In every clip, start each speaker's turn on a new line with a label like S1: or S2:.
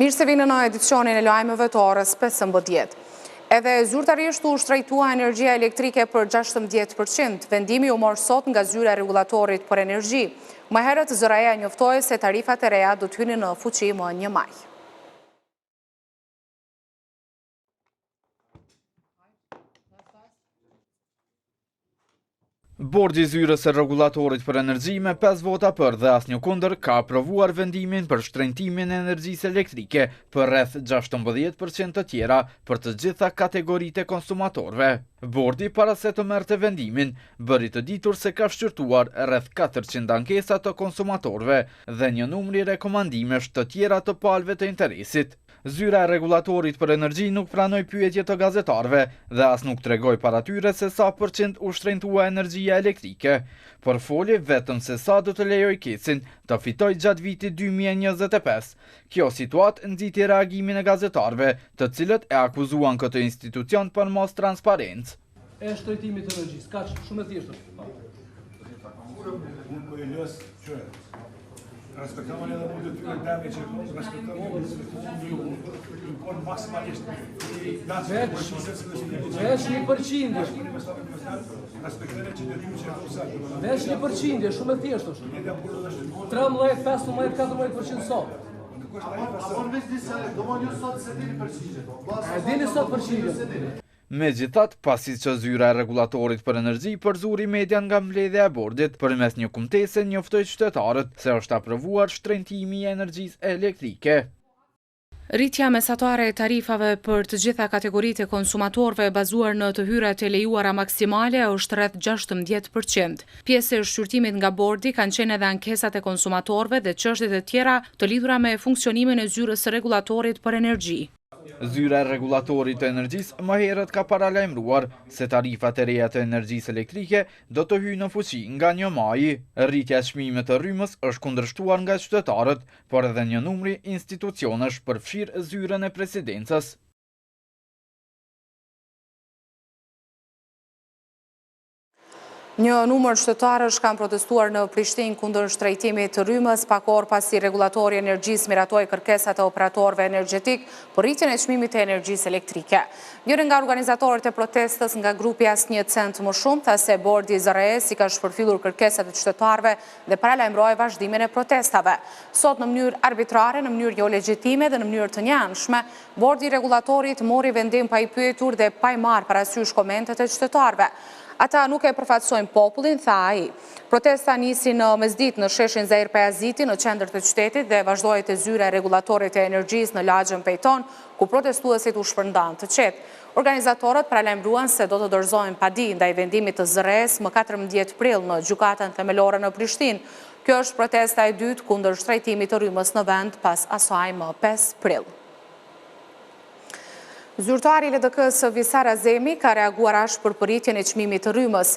S1: Mirë se vini në edicionin e lajmeve të orës 15. Edhe zyrtarisht u shtrejtua energjia elektrike për 16%. Vendimi u morë sot nga zyra e regulatorit për energji. Më herët ZRA-ja njoftoi se tarifat e reja do të hynin në fuqi më 1 maj.
S2: Bordi i zyrës e regulatorit për energji me 5 vota për dhe asnjë kundër ka aprovuar vendimin për shtrejtimin e energjisë elektrike për rreth 16% të tjera për të gjitha kategoritë e konsumatorëve. Bordi para se të merrte vendimin bëri të ditur se ka shqyrtuar rreth 400 ankesa të konsumatorëve dhe një numri rekomandimesh të tjera të palëve të interesit. Zyra e regulatorit për energji nuk pranoi pyetje të gazetarëve dhe as nuk tregoi para tyre se sa përqind u shtrejtua energjia elektrike, por foli vetëm se sa do të lejoj kesin të fitoj gjatë vitit 2025. Kjo situatë nxiti reagimin e gazetarëve, të cilët e akuzuan këtë institucion për mos transparencë.
S3: E shtrejtimit të energjisë, kaq shumë e thjeshtë.
S4: Respektavën edhe mundë të teme që respektavën maksimalisht.
S3: Veç 1%. Veç 1%, shumë e thjeshtë është. 13, 15, 14% sot. A dini sot përqindje?
S2: Megjithatë, pasi që zyra e regulatorit për energji përzuri median nga mbledhja e bordit, përmes një kumtese njoftoi qytetarët se është aprovuar shtrejtimi i energjisë elektrike.
S1: Rritja mesatare e tarifave për të gjitha kategoritë e konsumatorëve bazuar në të hyrat e lejuara maksimale është rreth 16%. Pjesë e shqyrtimit nga bordi kanë qenë edhe ankesat e konsumatorëve dhe çështjet e tjera të lidhura me funksionimin e zyrës së regulatorit për energji.
S2: Zyra e regulatorit të energjisë më herët ka paralajmëruar se tarifat e reja të energjisë elektrike do të hyjnë në fuqi nga 1 maji. Rritja e çmimeve të rrymës është kundërshtuar nga qytetarët, por edhe një numri institucionesh përfshirë zyrën e presidencës.
S1: Një numër qytetarësh kanë protestuar në Prishtinë kundër shtrejtimit të rrymës pak orë pasi regulatori i energjisë miratoi kërkesat e operatorëve energjetik për rritjen e çmimit të energjisë elektrike. Njëri nga organizatorët e protestës nga grupi Asnjë Cent më shumë tha se bordi i ZRA-s i ka shpërfillur kërkesat e qytetarëve dhe paralajmëroi vazhdimin e protestave. Sot në mënyrë arbitrare, në mënyrë jo legjitime dhe në mënyrë të njanshme, bordi i regulatorit mori vendim pa i pyetur dhe pa i marrë parasysh komentet e qytetarëve. Ata nuk e përfaqësojnë popullin, tha ai. Protesta nisi në mesditë në sheshin Zair Pajaziti në qendër të qytetit dhe vazhdoi te zyra e regulatorit të energjisë në lagjën Pejton, ku protestuesit u shpërndan të qetë. Organizatorët paralajmëruan se do të dorëzohen padi ndaj vendimit të ZRA-s më 14 prill në gjykatën themelore në Prishtinë. Kjo është protesta e dytë kundër shtrejtimit të rrymës në vend pas asaj më 5 prill. Zyrtari i LDK-s Visar Azemi ka reaguar ashpër për rritjen e çmimit të rrymës.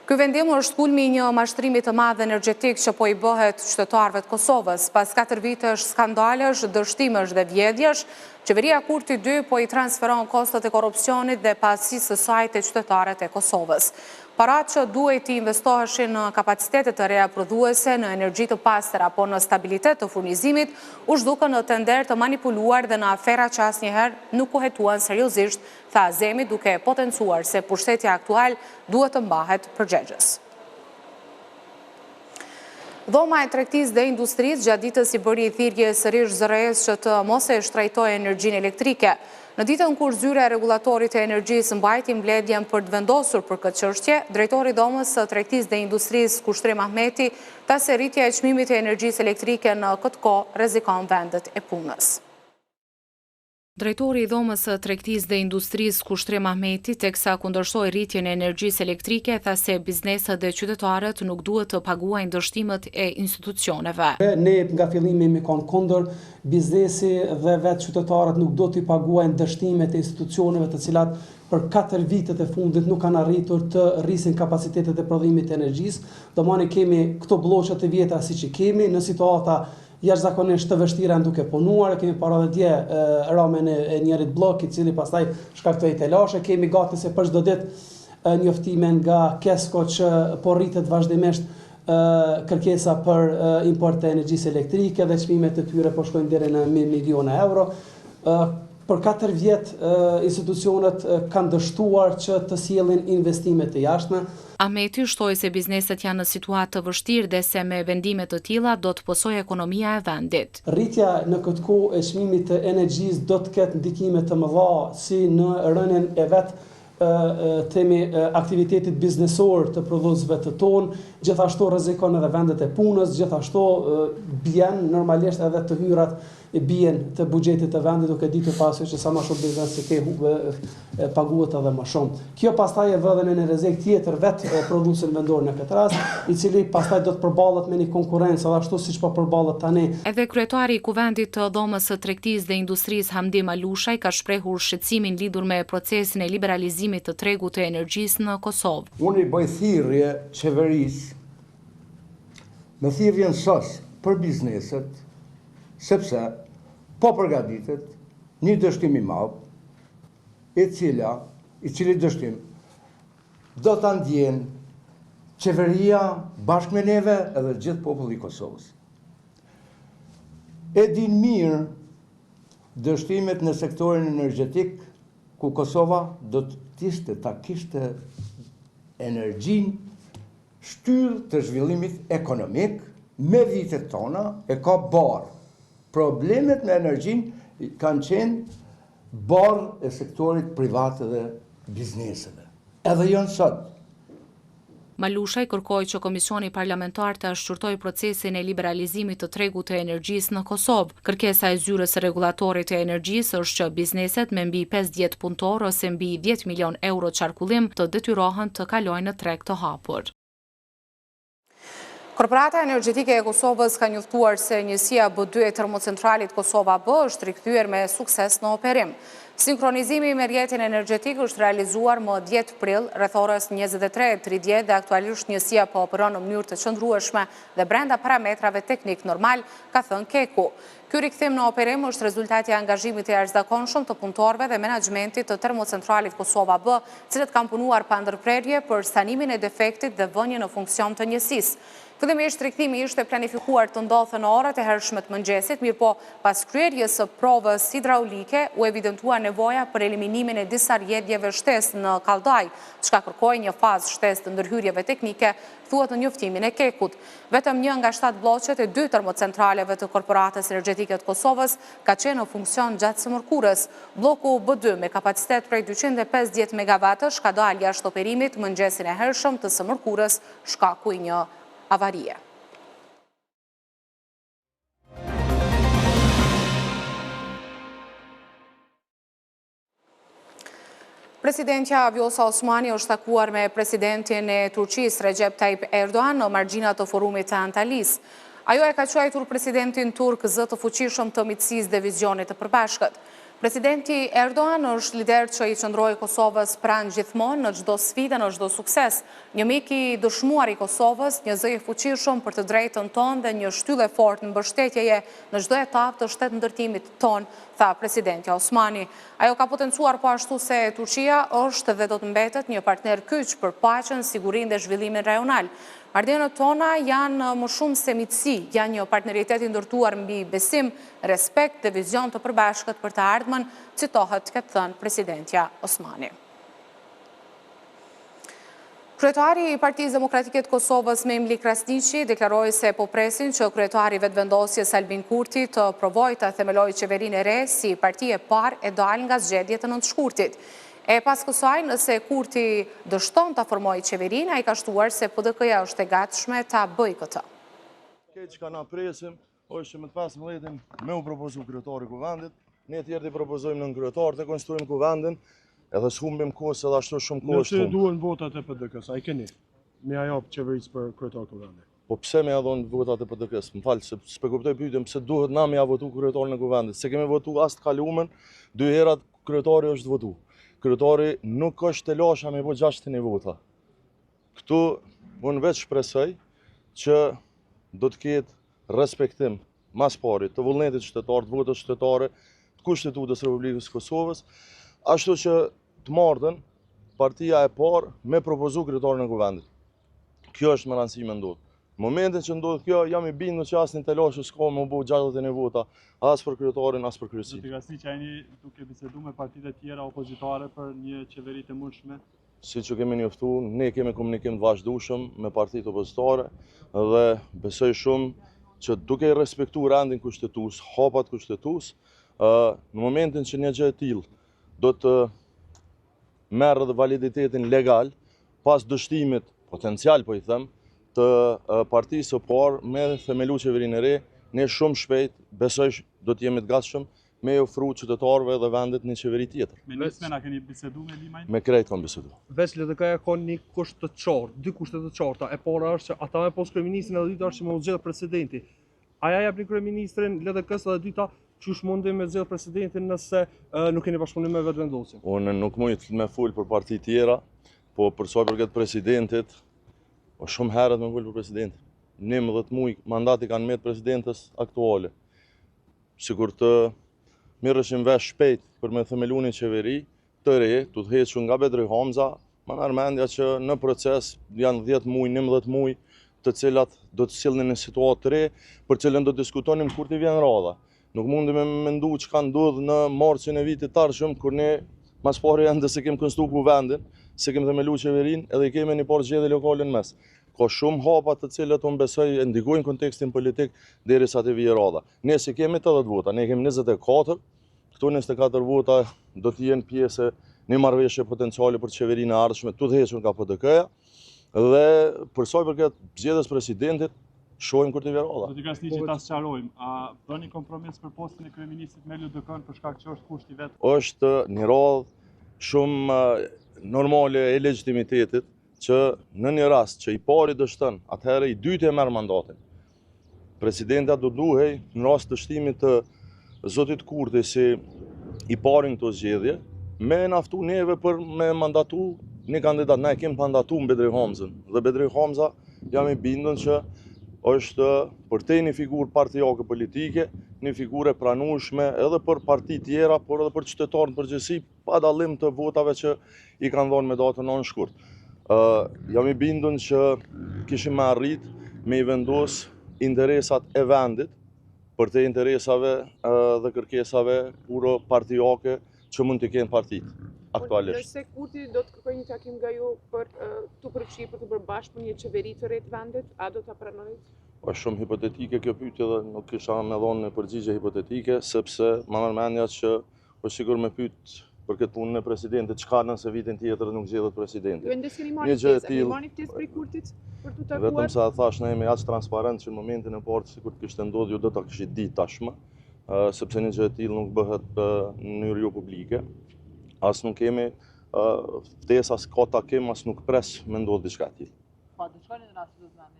S1: Ky vendim është kulmi i një mashtrimi të madh energjetik që po i bëhet qytetarëve të Kosovës. Pas 4 vitesh skandalesh, dështimesh dhe vjedhjesh, qeveria Kurti 2 po i transferon kostot e korrupsionit dhe pasisë së saj te qytetarët e Kosovës. Parat që duhet të investoheshin në kapacitetet të reja prodhuese, në energji të pastër apo në stabilitet të furnizimit, u zhdukën në tender të manipuluar dhe në afera që asnjëherë nuk u hetuan seriozisht, tha Azemi duke potencuar se pushtetja aktual duhet të mbahet përgjegjës. Dhoma e tregtisë dhe industrisë gjatë ditës i bëri thirrje sërish ZRA-s që të mos e shtrejtojë energjinë elektrike. Në ditën kur zyra e regulatorit e energjisë mbajti mbledhjen për të vendosur për këtë çështje, drejtori i dhomës së tregtisë dhe industrisë Kushtrim Ahmeti tha se rritja e çmimit të energjisë elektrike në këtë kohë rrezikon vendet e punës. Drejtori i dhomës së tregtisë dhe industrisë Kushtrim Ahmeti, teksa kundërshtoi rritjen e energjisë elektrike, tha se bizneset dhe qytetarët nuk duhet të paguajnë dështimet e institucioneve.
S5: Ne nga fillimi me kanë kundër, biznesi dhe vetë qytetarët nuk do të paguajnë dështimet e institucioneve të cilat për 4 vitet e fundit nuk kanë arritur të rrisin kapacitetet e prodhimit të energjisë. Domani kemi këto bloqe të vjetra siç i kemi në situata jashtëzakonisht të vështira duke punuar, kemi para dhe dje ramen e njerit blok, i cili pastaj shkaktoi telashe, kemi gati se për çdo ditë njoftime nga Kesko që po rritet vazhdimisht kërkesa për import të energjisë elektrike dhe çmimet e tyre po shkojnë deri në 1 milion euro. Për 4 vjet institucionet kanë dështuar që të sjellin investime të jashtme.
S1: Ahmeti shtoi se bizneset janë në situatë të vështirë dhe se me vendime të tilla do të posojë ekonomia e vendit.
S5: Rritja në këtë kohë e çmimit të energjisë do të ketë ndikime të mëdha si në rënien e temi aktivitetit biznesor të prodhuesve të tonë, gjithashtu rrezikon edhe vendet e punës, gjithashtu bien normalisht edhe të hyrat bien të buxhetit të vendit, duke ditur pasoj që sa më shumë biznes se ke paguhet edhe më shumë. Kjo pastaj e vë edhe në një rrezik tjetër vetë prodhuesin vendor në këtë rast, i cili pastaj do të përballet me një konkurrencë ashtu siç po përballet tani.
S1: Edhe kryetari i Kuvendit të Dhomës së Tregtisë dhe Industrisë Hamdi Malushaj ka shprehur shqetësimin lidhur me procesin e liberalizimit të tregut të energjisë në Kosovë.
S6: Unë i bëj thirrje qeverisë me thirrjen sos për bizneset, sepse po përgatitet një dështim i madh, i cili dështim do ta ndjen qeveria bashkë me neve edhe gjithë populli i Kosovës. E din mirë dështimet në sektorin energjetik, ku Kosova do ta kishte energjinë shtyllë të zhvillimit ekonomik, me vitet tona e ka barë. Problemet me energjinë kanë qenë barë e sektorit privat dhe bizneseve. Edhe janë sot.
S1: Malushaj kërkoi që Komisioni Parlamentar të shqyrtojë procesin e liberalizimit të tregut të energjisë në Kosovë. Kërkesa e zyrës së rregullatorit të energjisë është që bizneset me mbi 50 punëtor ose mbi 10 milion euro qarkullim të detyrohen të kalojnë në treg të hapur. Korporata Energjetike e Kosovës ka njoftuar se njësia B2 e termocentralit Kosova B është rikthyer me sukses në operim. Sinkronizimi me rrjetin energjetik është realizuar më 10 prill rreth orës 23:30 dhe aktualisht njësia po operon në mënyrë të qëndrueshme dhe brenda parametrave teknik normal, ka thënë Keku. Ky rikthim në operim është rezultati i angazhimit të jashtëzakonshëm të punëtorëve dhe menaxhmentit të termocentralit Kosova B, cilët kanë punuar pa ndërprerje për stanimin e defektit dhe vënien në funksion të njësisë. Fillimisht rikthimi ishte planifikuar të ndodhte në orët e hershme të mëngjesit, mirëpo pas kryerjes së provës hidraulike u evidentua nevoja për eliminimin e disa rrjedhjeve shtesë në kaldaj, çka kërkoi një fazë shtesë të ndërhyrjeve teknike, thuhet në njoftimin e Kekut. Vetëm një nga 7 blloqet e 2 termocentraleve të Korporatës Energjetike të Kosovës ka qenë në funksion gjatë së mërkurës. Bloku B2 me kapacitet prej 250 MW ka dalë jashtë operimit mëngjesin e hershëm të së mërkurës, shkaku i një avarie. Presidentja Vjosa Osmani është takuar me presidentin e Turqisë Recep Tayyip Erdogan në margjinat të forumit të Antalis. Ajo e ka quajtur presidentin turk zë të fuqishëm të miqësisë dhe vizionit të përbashkët. Presidenti Erdogan është lider që i qëndroi Kosovës pranë gjithmonë në çdo sfidë, në çdo sukses. Një mik i dëshmuar i Kosovës, një zë i fuqishëm për të drejtën tonë dhe një shtyllë e fortë në mbështetjeje në çdo etapë të shtetëndërtimit tonë, tha presidentja Osmani. Ajo ka potencuar po ashtu se Turqia është dhe do të mbetet një partner kyç për paqen, sigurinë dhe zhvillimin rajonal. Marrëdhëniet tona janë më shumë se miqësi, janë një partneritet i ndërtuar mbi besim, respekt dhe vizion të përbashkët për të ardhmen, citohet ka thënë presidentja Osmani. Kryetari i Partisë Demokratike të Kosovës Memli Krasniqi deklaroi se po presin që kryetari vetëvendosjes Albin Kurti të provojë të themelojë qeverinë e re si parti e parë e dalë nga zgjedhjet e nëntëshkurtit. E pas kësaj, nëse Kurti dështon të formojë qeverinë, ai ka shtuar se PDK-ja është e gatshme ta bëjë këtë.
S7: Këtë që ka na presim, është që më të 15 me u propozu kryetari i kuvendit, ne tjerë të propozojmë në kryetar të konstituojmë kuvendin, edhe s'humbim kohës edhe ashtu shumë kohës.
S4: Nëse duhen votat e PDK-s, ai keni me ajo qeverisë për kryetar kuvendit.
S7: Po pse me ja dhon votat e PDK-s? M'fal, s'e kuptoj pyetjen pse duhet na me ja votu kryetarin e kuvendit. Se kemi votu as të kaluamën, 2 herat kryetari është votu. Kryetari nuk është të lasha me po 60 vota. Këtu unë vetë shpresoj që do të ketë respektim mas pari të vullnetit qytetar, të votës qytetare, të Kushtetutës Republikës Kosovës, ashtu që të martën partia e parë me propozu kryetarin e kuvendit. Kjo është më rëndësi mendoj. Momentin që ndodh kjo, jam i bindur që asnjë telashe s'ka më bu 61 vota, as për kryetarin, as për kryesinë.
S4: Zoti Krasniqi, a jeni duke biseduar me partitë e tjera opozitare për një qeveri të mundshme?
S7: Si që kemi njoftuar, ne kemi komunikim të vazhdueshëm me partitë opozitare dhe besoj shumë që duke i respektuar rendin kushtetues, hapat kushtetues, në momentin që një gjë e tillë do të merr dhe validitetin legal, pas dështimit potencial, po i them, të partisë së parë me themelu qeverinë e re, ne shumë shpejt besoj do të jemi të gatshëm me ofru qytetarëve dhe vendit një qeveri tjetër.
S4: Me nismen a keni biseduar me Limajin?
S7: Me krejt kam biseduar.
S8: Veç LDK-ja ka një kusht të qartë, dy kushte të qarta. E para është që ata me pos kryeministrin edhe dyta është që më u zgjedh presidenti. Aja jep një kryeministrin LDK-s edhe dyta qysh mundim me zgjedh presidentin nëse nuk keni bashkëpunim me vetëvendosjen.
S7: Unë nuk mund me fol për parti tjera, po për sa i përket presidentit, o shumë herët me fol për presidentin. 19 muaj mandati kanë mbet presidentës aktuale. Sikur të mirëshim vesh shpejt për me themelu një qeveri të re, të hequr nga Bedri Hamza, më merr mendja që në proces janë 10 muaj, 11 muaj, të cilat do të sillnin në situatë të re, për cilën do të diskutonim kur të vjen radha. Nuk mundi me mendu që ka ndodhur në marsin e vitit të ardhshëm, kur ne mas pari ende se kemë konstruar kuvendin, se kemë themelu qeverinë edhe i kemi një parë zgjedhje lokale në mes. Ka shumë hapa të cilët unë besoj e ndikojnë kontekstin politik derisa të vijë radha. Ne si kemi 80 vota, ne kemi 24, këto 24 vota do të jenë pjesë një marrëveshje potenciale për qeverinë e ardhshme, të hequr nga PDK-ja, dhe për sa i përket zgjedhjes presidentit, shohim kur të vijë radha.
S4: Zoti Krasniqi, ta sqarojmë, a bëni kompromis për postin e kryeministit me LDK-n për shkak që është kushti vet?
S7: Është një radhë shumë normale e legitimitetit që në një rast që i pari dështon, atëherë i dyti e merr mandatin. Presidenta do duhej në rast të dështimit të zotit Kurti si i parin këto zgjedhje, me naftu neve për me mandatu një kandidat. Ne kemi mandatu në Bedri Hamzën dhe Bedri Hamza jam i bindën që është për te një figurë partijake politike, një figurë e pranueshme edhe për parti tjera, por edhe për qytetarën përgjithësi, pa dallim të votave që i kanë dhënë me datën 9 shkurt. Jam i bindën që kishim me arrit me i vendos interesat e vendit për te interesave dhe kërkesave puro partijake që mund të kenë partit aktualisht.
S9: Nëse Kurti do të kërkojë një takim nga ju për të përfshirë për të bërë bashkë për një qeveri të re të vendit, a do ta pranojë?
S7: Është shumë hipotetike kjo pyetje dhe nuk kisha me dhënë një përgjigje hipotetike, sepse më merr mendja që po sigur me pyet për këtë punën e presidentit, çka nëse vitin tjetër nuk zgjedhet presidenti.
S9: Ju ndeskeni marrë ftesë për Kurtit për të takuar?
S7: Vetëm sa thash ne jemi aq transparent që në momentin e parë sikur të kishte ndodhur ju do ta kishit ditë tashmë, sepse një gjë e tillë nuk bëhet në mënyrë jo publike. As nuk kemi ftesë, as ka takim, as nuk pres me ndodh diçka e tillë.
S10: Po, do shkoni në rast të zënë?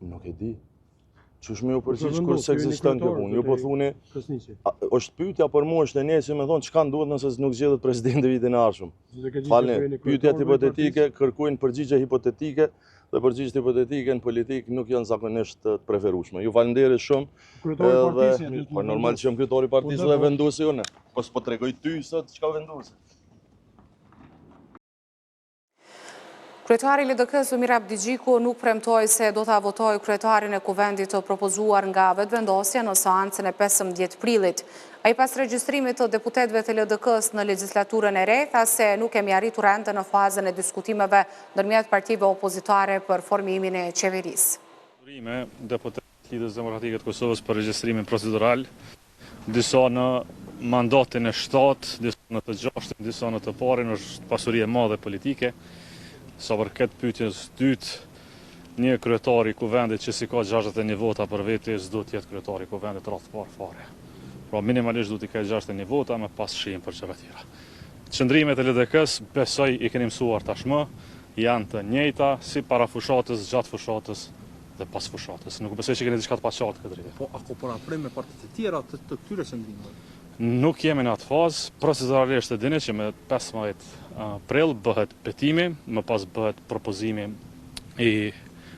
S7: Nuk e di. Qysh me u përgjigj kur se ekziston kjo punë? Ju po thuni, është pyetja për mua është e nesër me thonë çka ndodhet nëse nuk zgjedhet presidenti vitin e ardhshëm. Falni, pyetjet hipotetike kërkojnë përgjigje hipotetike dhe përgjigjet hipotetike në politikë nuk janë zakonisht të preferueshme. Ju falenderoj shumë.
S4: Kryetari i partisë,
S7: po normal që jam kryetari i partisë dhe vendosi unë. Po s'po tregoj ty sot çka vendosi.
S1: Kryetari i LDK-s Umir Abdigjiku nuk premtoi se do ta votojë kryetarin e kuvendit të propozuar nga vetëvendosja në seancën e 15 prillit. Ai pas regjistrimit të deputetëve të LDK-s në legjislaturën e re, tha se nuk kemi arritur ende në fazën e diskutimeve ndërmjet partive opozitare për formimin e qeverisë.
S11: Durime deputetët Lidhjes Demokratike të Kosovës për regjistrimin procedural, disa në mandatin e 7, disa në të 6, disa në të parin është pasuri e madhe politike. Sa për këtë pyetjes dytë, një kryetari i kuvendit që si ka 61 vota për vete, s'do të jetë kryetari i kuvendit rreth parë fare. Pra minimalisht do t'i ka 61 vota me pas shihim për çfarë tjera. Qëndrimet e LDK-s besoj i keni mësuar tashmë, janë të njëjta si para fushatës, gjatë fushatës dhe pas fushatës. Nuk besoj që keni diçka të paqartë këtë drejtë.
S8: Po ako po na prim me partitë të tjera të këtyre qëndrimeve?
S11: Nuk jemi në atë fazë, proceduralisht e dini që me 15 prill bëhet betimi, më pas bëhet propozimi i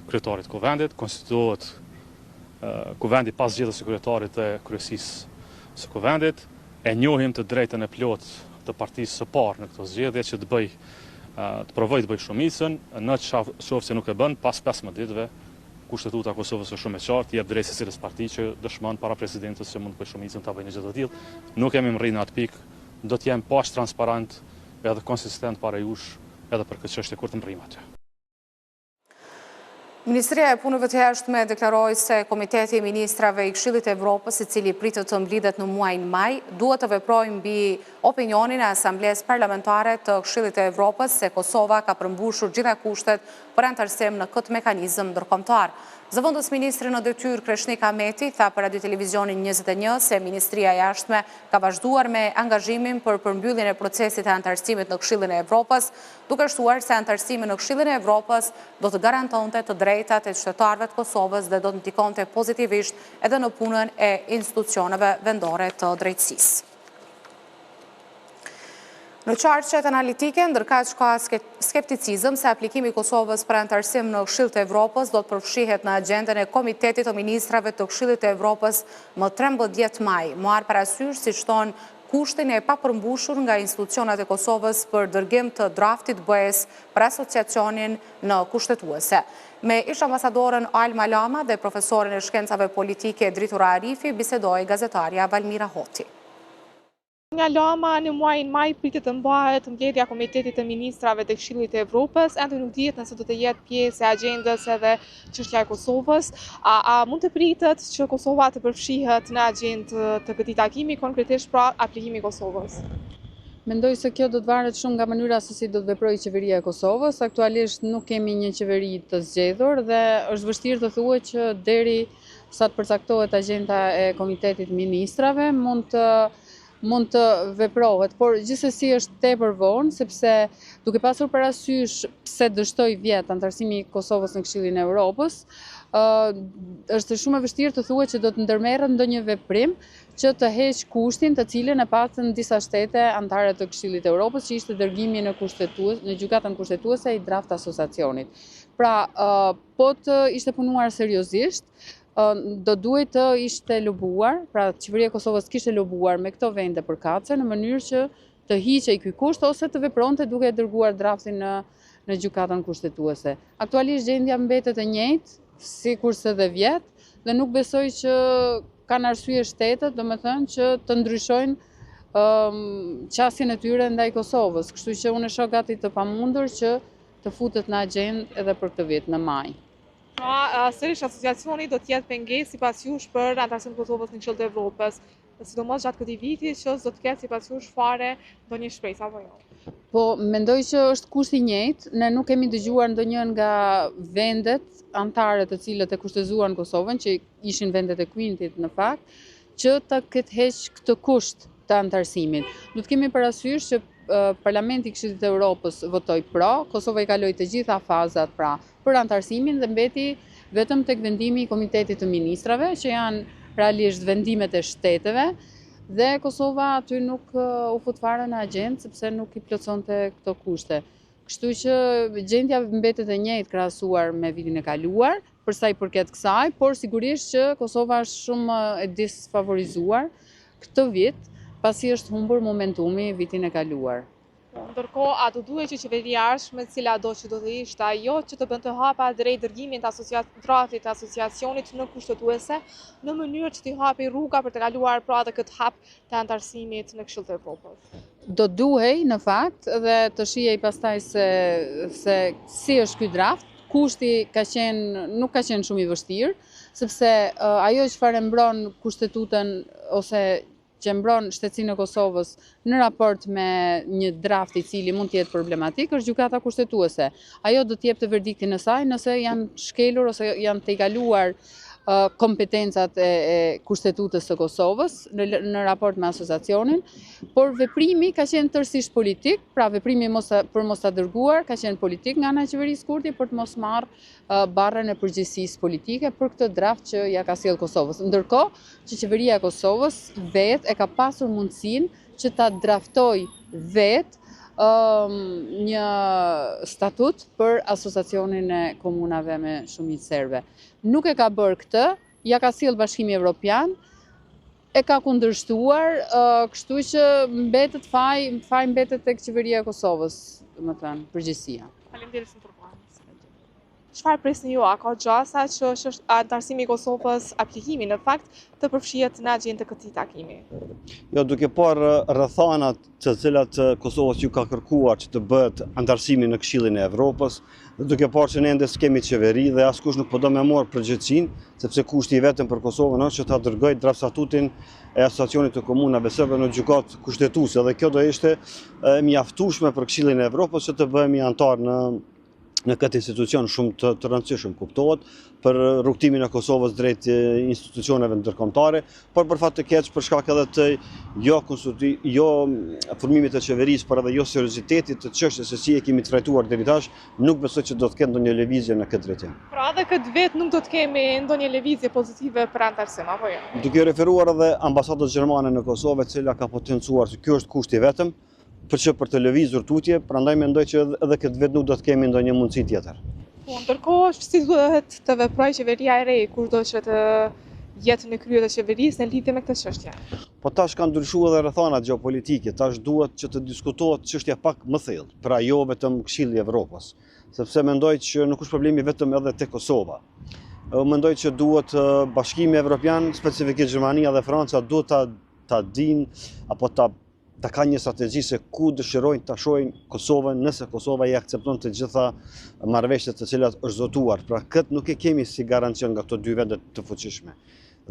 S11: kryetarit kuvendit, konstituohet kuvendi pas zgjedhjes së kryetarit të kryesisë së kuvendit, e njohim të drejtën e plotë të partisë së parë në këtë zgjedhje që të bëj të provoj të bëj shumicën, në qoftë se nuk e bën, pas 15 ditëve, Kushtetuta e Kosovës është shumë e qartë, jep drejt secilës parti që dëshmon para presidentës që mund të bëj shumicën ta bëjë një gjë të tillë. Nuk kemi rrinë në atë pikë, do të jem pas transparent edhe konsistent para jush edhe për këtë çështje kur të mrrim aty.
S1: Ministria e Punëve të Jashtme deklaroi se Komiteti i Ministrave i Këshillit të Evropës, i cili pritet të mblidhet në muajin maj, duhet të veprojë mbi opinionin e Asamblesë Parlamentare të Këshillit të Evropës se Kosova ka përmbushur gjitha kushtet për antarësim në këtë mekanizëm ndërkombëtar. Zëvendës ministri në detyrë Kreshnik Ahmeti tha për Radio Televizionin 21 se Ministria e Jashtme ka vazhduar me angazhimin për përmbylljen e procesit e antarësimit në Këshillin e Evropës, duke shtuar se antarësimi në Këshillin e Evropës do të garantonte të drejtat e qytetarëve të Kosovës dhe do të ndikonte pozitivisht edhe në punën e institucioneve vendore të drejtësisë. Në qarqet analitike, ndërkaq ka skepticizëm se aplikimi i Kosovës për antarësim në Këshill të Evropës do të përfshihet në agjendën e Komitetit të Ministrave të Këshillit të Evropës më 13 maj, marrë parasysh si shton kushtin e papërmbushur nga institucionet e Kosovës për dërgim të draftit BE-s për asociacionin në kushtetuese. Me ish ambasadoren Alma Lama dhe profesorin e shkencave politike Dritura Arifi, bisedoi gazetarja Valmira Hoti.
S9: Nga Lama në muajin maj pritet të mbahet mbledhja Komitetit të Ministrave të Këshillit të Evropës, ende nuk dihet nëse do të jetë pjesë e agjendës edhe çështja e Kosovës. A mund të pritet që Kosova të përfshihet në agjendë të këtij takimi, konkretisht pra aplikimi i Kosovës?
S10: Mendoj se kjo do të varet shumë nga mënyra se si do të veprojë qeveria e Kosovës. Aktualisht nuk kemi një qeveri të zgjedhur dhe është vështirë të thuhet që deri sa të përcaktohet agjenda e Komitetit të Ministrave mund të veprohet, por gjithsesi është tepër vonë, sepse duke pasur parasysh pse dështoi vjet antarësimi i Kosovës në Këshillin e Evropës, është shumë e vështirë të thuhet që do të ndërmerret ndonjë veprim që të heq kushtin të cilën e patën disa shtete anëtare të Këshillit të Evropës, që ishte dërgimi në gjykatën kushtetuese i draft asociacionit. Pra, po të ishte punuar seriozisht, do duhet të ishte lobuar, pra qeveria e Kosovës kishte lobuar me këto vende përkatëse në mënyrë që të hiqej ky kusht ose të vepronte duke dërguar draftin në gjykatën kushtetuese. Aktualisht gjendja mbetet e njëjtë, sikurse dhe vjet, dhe nuk besoj që kanë arsye shtetet, domethënë që të ndryshojnë qasjen e tyre ndaj Kosovës. Kështu që unë e shoh gati të pamundur që të futet në agjendë edhe për këtë vit në maj.
S9: Pra, sërish asociacioni do të jetë pengesë sipas jush për antarësimin e Kosovës në Këshillin e Evropës, sidomos gjatë këtij viti që do të ketë sipas jush fare ndonjë shpresë apo jo?
S10: Po, mendoj që është kusht i njëjtë, ne nuk kemi dëgjuar ndonjë nga vendet anëtare të cilët e kushtezuan Kosovën, që ishin vendet e Kuintit në fakt, që të ketë heq këtë kusht të antarësimit. Do të kemi parasysh që Parlamenti i Këshillit të Evropës votoi pro, Kosova i kaloi të gjitha fazat pra për antarësimin dhe mbeti vetëm tek vendimi i Komitetit të Ministrave, që janë realisht vendimet e shteteve, dhe Kosova aty nuk u fut fare në agjendë sepse nuk i plotësonte këto kushte. Kështu që gjendja mbetet e njëjtë krahasuar me vitin e kaluar, për sa i përket kësaj, por sigurisht që Kosova është shumë e disfavorizuar këtë vit, pasi është humbur momentumi vitin e kaluar.
S9: Ndërkohë, a do duhet që qeveria e ardhshme, cila do që do të ishte ajo që të bënte hapa drejt dërgimit të draftit të asociacionit në kushtetuese, në mënyrë që t'i hapi rruga për të kaluar pra edhe këtë hap të antarësimit në Këshillin e Evropës?
S10: Do duhej në fakt dhe të shihej pastaj se si është ky draft. Kushti nuk ka qenë shumë i vështirë, sepse ajo çfarë mbron kushtetutën ose që mbron shtetësinë e Kosovës në raport me një draft i cili mund të jetë problematik, është gjykata kushtetuese. Ajo do të jepte verdiktin e saj nëse janë shkelur ose janë tejkaluar kompetencat e kushtetutës së Kosovës në raport me asociacionin, por veprimi ka qenë tërësisht politik, pra veprimi për mos ta dërguar ka qenë politik nga ana e qeverisë Kurti për të mos marrë barrën e përgjegjësisë politike për këtë draft që ja ka sjellë Kosovës. Ndërkohë që qeveria e Kosovës vetë e ka pasur mundësinë që ta draftoj vetë një statut për asociacionin e komunave me shumicë serbe. Nuk e ka bërë këtë, ja ka sjellë Bashkimi Evropian, e ka kundërshtuar, kështu që mbetet faj mbetet tek qeveria e Kosovës. përgjegjësia.
S9: Faleminderit shumë për kohën. Çfarë presni ju? A ka gjasa që është anëtarësimi i Kosovës, aplikimi në fakt, të përfshihet në agjendën e këtij takimi?
S12: Jo, duke parë rrethanat të cilat Kosovës ju ka kërkuar që të bëhet anëtarësimi në Këshillin e Evropës, dhe duke parë që ne ende s'kemi qeveri dhe askush nuk po do me marrë përgjegjësinë, sepse kushti i vetëm për Kosovën është që ta dërgojë draft statutin e asociacionit të komunave serbe në gjykatë kushtetuese dhe kjo do ishte mjaftueshme për Këshillin e Evropës që të bëhemi antar në këtë institucion shumë të rëndësishëm, kuptohet, për rrugtimin e Kosovës drejt institucioneve ndërkombëtare, por për fat të keq për shkak edhe të jo formimit të qeverisë, por edhe jo seriozitetit të çështjes se si e kemi trajtuar deri tash, nuk besoj që do të ketë ndonjë lëvizje në këtë drejtim.
S9: Pra edhe këtë vit nuk do të kemi ndonjë lëvizje pozitive për anëtarësim, apo jo?
S12: Duke referuar edhe ambasadës gjermane në Kosovë, e cila ka potencuar se ky është kushti vetëm, për të lëvizur tutje, prandaj mendoj që edhe këtë vit nuk do të kemi ndonjë mundësi tjetër.
S9: Po, ndërkohë, si duhet të veprojë qeveria e re, kur do që të jetë në krye të qeverisë në lidhje me këtë çështje?
S12: Po tash kanë ndryshuar edhe rrethanat gjeopolitike, tash duhet që të diskutohet çështja pak më thellë, pra jo vetëm Këshilli i Evropës, sepse mendoj që nuk është problemi vetëm edhe te Kosova. Mendoj që duhet Bashkimi Evropian, specifikisht Gjermania dhe Franca, duhet ta dinë apo ta ka një strategji se ku dëshirojnë ta shohin Kosovën nëse Kosova i akcepton të gjitha marrëveshjet të cilat është zotuar. Pra këtë nuk e kemi si garancion nga këto dy vende të fuqishme.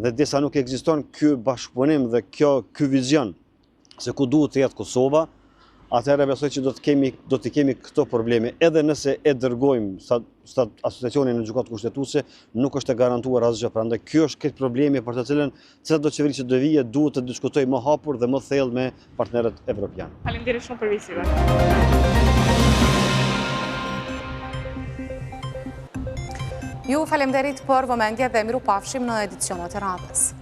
S12: Dhe disa nuk ekziston ky bashkëpunim dhe ky vizion se ku duhet të jetë Kosova, atëherë besoj që do të kemi këto probleme. Edhe nëse e dërgojmë asociacionin në gjykatë kushtetuese, nuk është e garantuar asgjë. Prandaj ky është këtë problemi për të cilën çdo qeveri që do vijë duhet të diskutojë më hapur dhe më thellë me partnerët evropianë.
S9: Faleminderit shumë për vizitin.
S1: Ju faleminderit për vëmendje dhe mirupafshim në edicionet e radhës.